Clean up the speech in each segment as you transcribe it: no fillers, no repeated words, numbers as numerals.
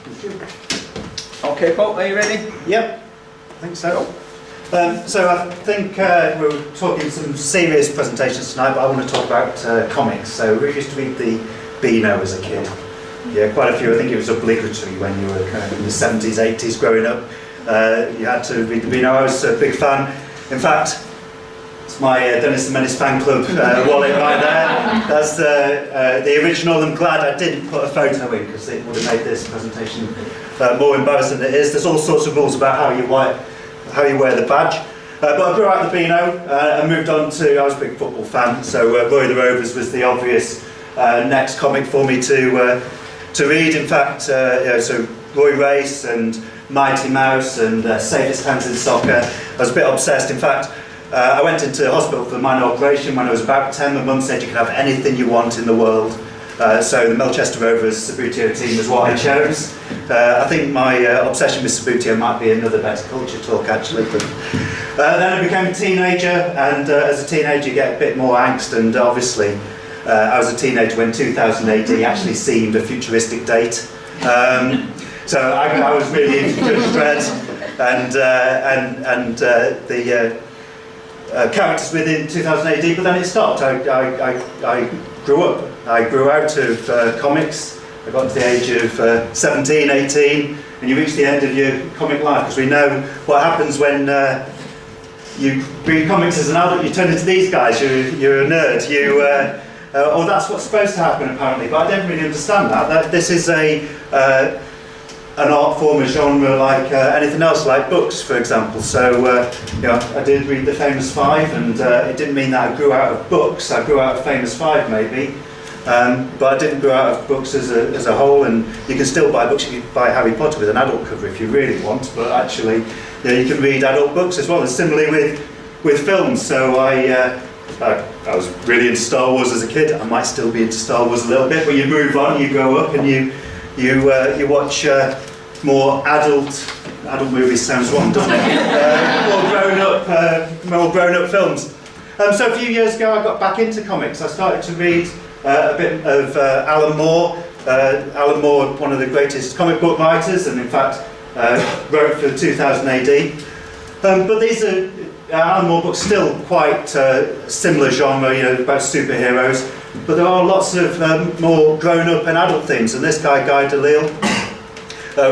Thank you. Okay, Paul, are you ready? Yep, I think so. So I think we're talking some serious presentations tonight, but I want to talk about comics. So we used to read the Beano as a kid. Yeah, quite a few. I think it was obligatory when you were kind of in the 70s, 80s growing up. You had to read the Beano. I was a big fan. In fact, it's my Dennis the Menace fan club wallet right there. That's the original. I'm glad I didn't put a photo in because it would have made this presentation more embarrassing than it is. There's all sorts of rules about how you wear the badge. But I grew out of the Beano and moved on to, I was a big football fan, so Roy the Rovers was the obvious next comic for me to read. In fact, so Roy Race and Mighty Mouse and Safest Hands in Soccer. I was a bit obsessed. In fact, I went into hospital for a minor operation when I was about 10. My mum said you can have anything you want in the world. So the Melchester Rovers Sabutio team was what I chose. I think my obsession with Sabutio might be another better culture talk actually. But, then I became a teenager, and as a teenager you get a bit more angst, and obviously I was a teenager when 2000 AD actually seemed a futuristic date. So I was really into Judge Dredd and the characters within 2000 AD, but then it stopped. I grew up. I grew out of comics. I got to the age of 17, 18, and you reach the end of your comic life, because we know what happens when you read comics as an adult. You turn into these guys. You're a nerd. Or that's what's supposed to happen apparently, but I don't really understand that. This is an art form, a genre like anything else, like books, for example. So, I did read the Famous Five, and it didn't mean that I grew out of books. I grew out of Famous Five, maybe, but I didn't grow out of books as a whole. And you can still buy books. You can buy Harry Potter with an adult cover if you really want, but actually, you can read adult books as well. And similarly with films. So I was really into Star Wars as a kid. I might still be into Star Wars a little bit, but you move on, you grow up, and you watch more adult movies. Sounds wrong, doesn't it? More grown up films. So a few years ago I got back into comics. I started to read a bit of Alan Moore. Alan Moore, one of the greatest comic book writers, and in fact wrote for 2000 AD. But these are Alan Moore books, still quite similar genre, about superheroes. But there are lots of more grown-up and adult themes, and this guy, Guy Delisle,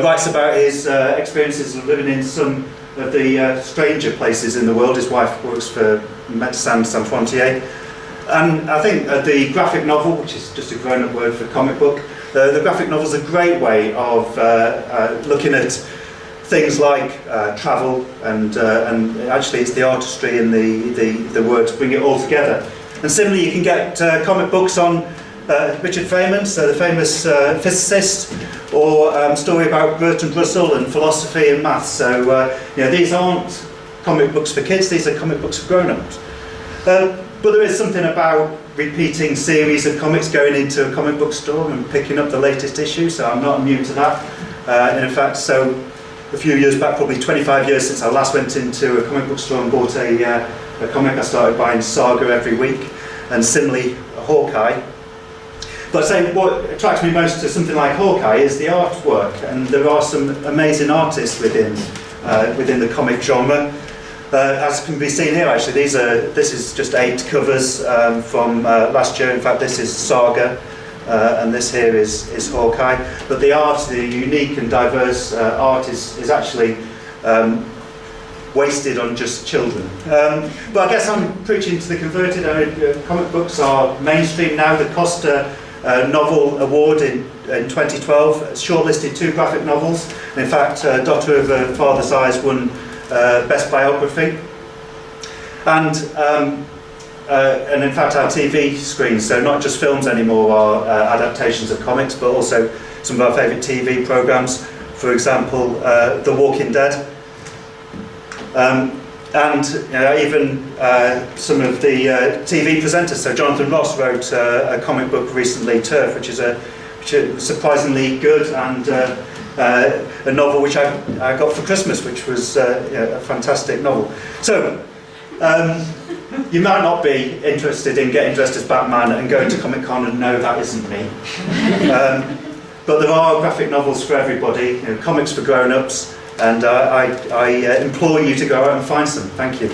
writes about his experiences of living in some of the stranger places in the world. His wife works for Médecins Sans Frontières. And I think the graphic novel, which is just a grown-up word for comic book, the graphic novel is a great way of looking at things like travel, and actually it's the artistry and the words bring it all together. And similarly, you can get comic books on Richard Feynman, so the famous physicist, or a story about Bertrand Russell and philosophy and maths. So these aren't comic books for kids; these are comic books for grown-ups. But there is something about repeating series of comics, going into a comic book store and picking up the latest issue. So I'm not immune to that. And in fact, so a few years back, probably 25 years since I last went into a comic book store and bought a comic, I started buying Saga every week, and similarly Hawkeye. But I'd say what attracts me most to something like Hawkeye is the artwork, and there are some amazing artists within the comic genre. As can be seen here, actually, this is just 8 covers from last year. In fact, this is Saga, and this here is Hawkeye. But the art, the unique and diverse art, is actually wasted on just children. But I guess I'm preaching to the converted. Comic books are mainstream now. The Costa Novel Award in 2012 shortlisted 2 graphic novels. And in fact, Daughter of a Father's Eyes won Best Biography. And in fact our TV screens, so not just films anymore, are adaptations of comics, but also some of our favourite TV programmes. For example, The Walking Dead. And even some of the TV presenters. So Jonathan Ross wrote a comic book recently, Turf, which is surprisingly good, and a novel which I got for Christmas, which was a fantastic novel. So you might not be interested in getting dressed as Batman and going to Comic Con and no, that isn't me. But there are graphic novels for everybody, comics for grown-ups, and I implore you to go out and find some. Thank you.